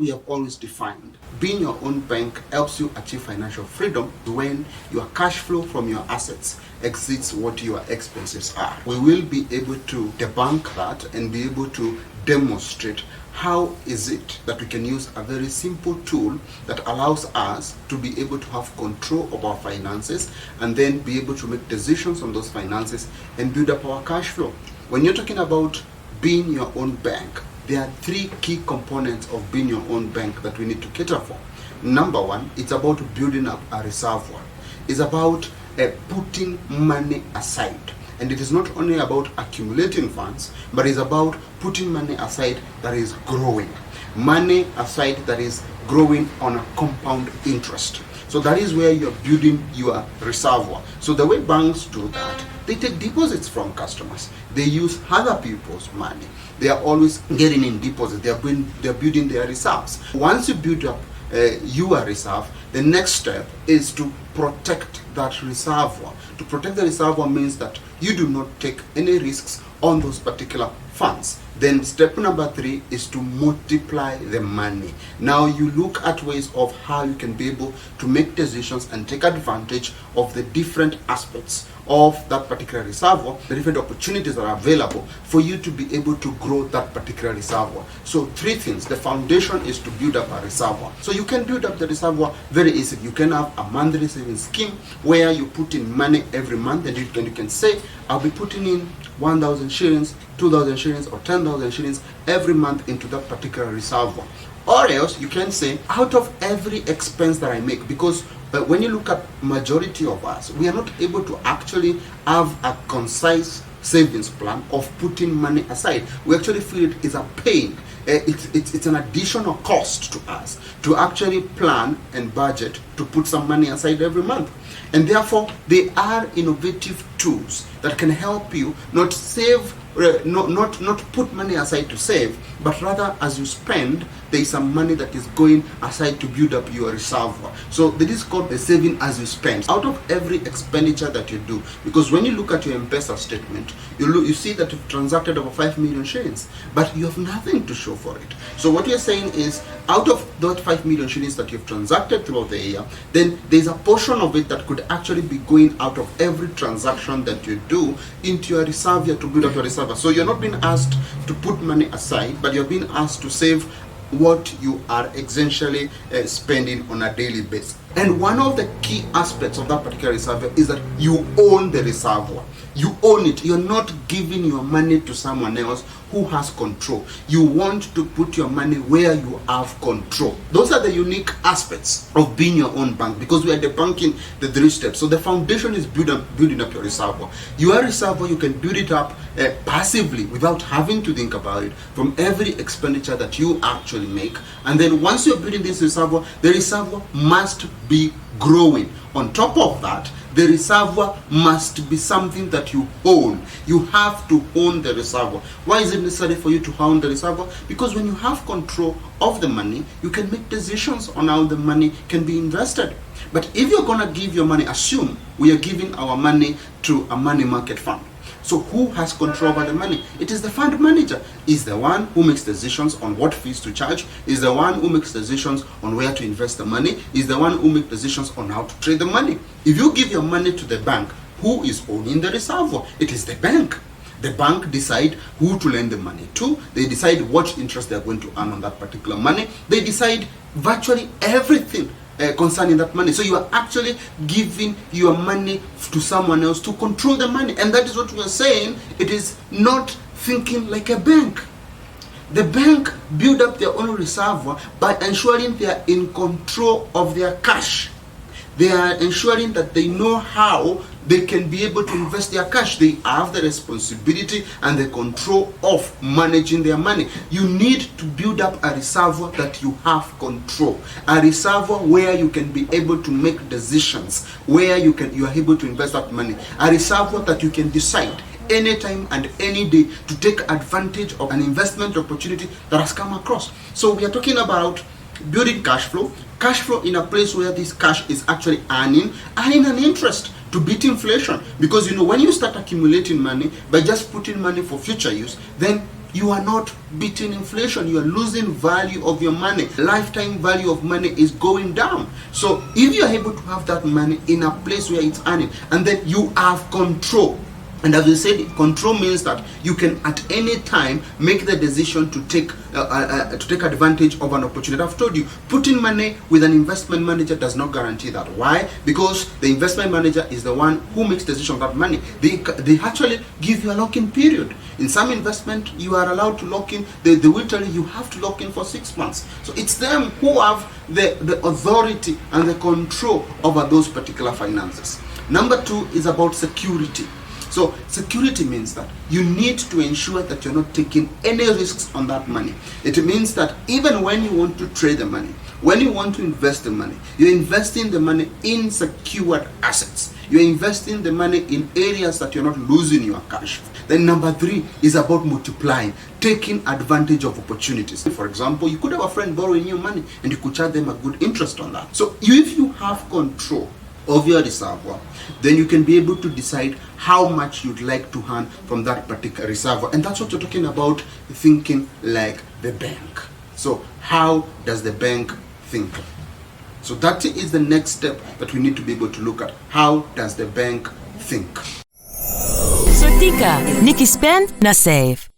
we have always defined. Being your own bank helps you achieve financial freedom when your cash flow from your assets exceeds what your expenses are. We will be able to debunk that and be able to demonstrate how is it that we can use a very simple tool that allows us to be able to have control of our finances and then be able to make decisions on those finances and build up our cash flow. When you're talking about being your own bank, there are three key components of being your own bank that we need to cater for. Number one, it's about building up a reservoir. It's about putting money aside. And it is not only about accumulating funds, but it's about putting money aside that is growing. Money aside that is growing on a compound interest. So that is where you're building your reservoir. So the way banks do that, they take deposits from customers. They use other people's money. They are always getting in deposits. They're building their reserves. Once you build up your reserve, the next step is to protect that reservoir. To protect the reservoir means that you do not take any risks on those particular funds. Then step number three is to multiply the money. Now you look at ways of how you can be able to make decisions and take advantage of the different aspects of that particular reservoir, the different opportunities that are available for you to be able to grow that particular reservoir. So three things. The foundation is to build up a reservoir. So you can build up the reservoir very easily. You can have a monthly savings scheme where you put in money every month, and you can say, I'll be putting in 1,000 shillings, 2,000 shillings, or 10,000 shillings every month into that particular reservoir. Or else you can say, out of every expense that I make, because when you look at majority of us, we are not able to actually have a concise savings plan of putting money aside. We actually feel it is a pain. It's an additional cost to us to actually plan and budget to put some money aside every month. And therefore, they are innovative tools that can help you not save, not put money aside to save, but rather as you spend, there is some money that is going aside to build up your reservoir. So this is called the saving as you spend. Out of every expenditure that you do, because when you look at your M-Pesa statement, you see that you've transacted over 5 million shillings, but you have nothing to show for it. So what you're saying is, out of that 5 million shillings that you've transacted throughout the year, then there's a portion of it that could actually be going out of every transaction that you do into your reservoir to build up your reservoir. So you're not being asked to put money aside, but you're being asked to save what you are essentially spending on a daily basis. And one of the key aspects of that particular reservoir is that you own the reservoir. You own it. You're not giving your money to someone else who has control. You want to put your money where you have control. Those are the unique aspects of being your own bank, because we are debunking the three steps. So the foundation is building up your reservoir. Your reservoir, you can build it up passively without having to think about it from every expenditure that you actually make. And then once you're building this reservoir, the reservoir must be growing. On top of that, the reservoir must be something that you own. You have to own the reservoir. Why is it necessary for you to own the reservoir? Because when you have control of the money, you can make decisions on how the money can be invested. But if you're going to give your money, assume we are giving our money to a money market fund. So who has control over the money? It is the fund manager. Is the one who makes decisions on what fees to charge. Is the one who makes decisions on where to invest the money. Is the one who makes decisions on how to trade the money. If you give your money to the bank, who is owning the reservoir? It is the bank. The bank decide who to lend the money to. They decide what interest they are going to earn on that particular money. They decide virtually everything concerning that money. So you are actually giving your money to someone else to control the money. And that is what we are saying. It is not thinking like a bank. The bank build up their own reservoir by ensuring they are in control of their cash. They are ensuring that they know how they can be able to invest their cash. They have the responsibility and the control of managing their money. You need to build up a reservoir that you have control. A reservoir where you can be able to make decisions, where you are able to invest that money. A reservoir that you can decide anytime and any day to take advantage of an investment opportunity that has come across. So we are talking about building cash flow in a place where this cash is actually earning an interest to beat inflation. Because when you start accumulating money by just putting money for future use, then you are not beating inflation. You are losing value of your money. Lifetime value of money is going down. So if you are able to have that money in a place where it's earning, and then you have control. And as we said, control means that you can at any time make the decision to take advantage of an opportunity. I've told you, putting money with an investment manager does not guarantee that. Why? Because the investment manager is the one who makes decision on that money. They actually give you a lock-in period. In some investment, you are allowed to lock in. They will tell you have to lock in for 6 months. So it's them who have the authority and the control over those particular finances. Number 2 is about security. So security means that you need to ensure that you're not taking any risks on that money. It means that even when you want to trade the money, when you want to invest the money, you're investing the money in secured assets. You're investing the money in areas that you're not losing your cash. Then number 3 is about multiplying, taking advantage of opportunities. For example, you could have a friend borrowing you money and you could charge them a good interest on that. So if you have control of your reservoir, then you can be able to decide how much you'd like to earn from that particular reservoir. And that's what you're talking about, thinking like the bank. So how does the bank think? So that is the next step that we need to be able to look at. How does the bank think? Sortika, Nikki Spend na save.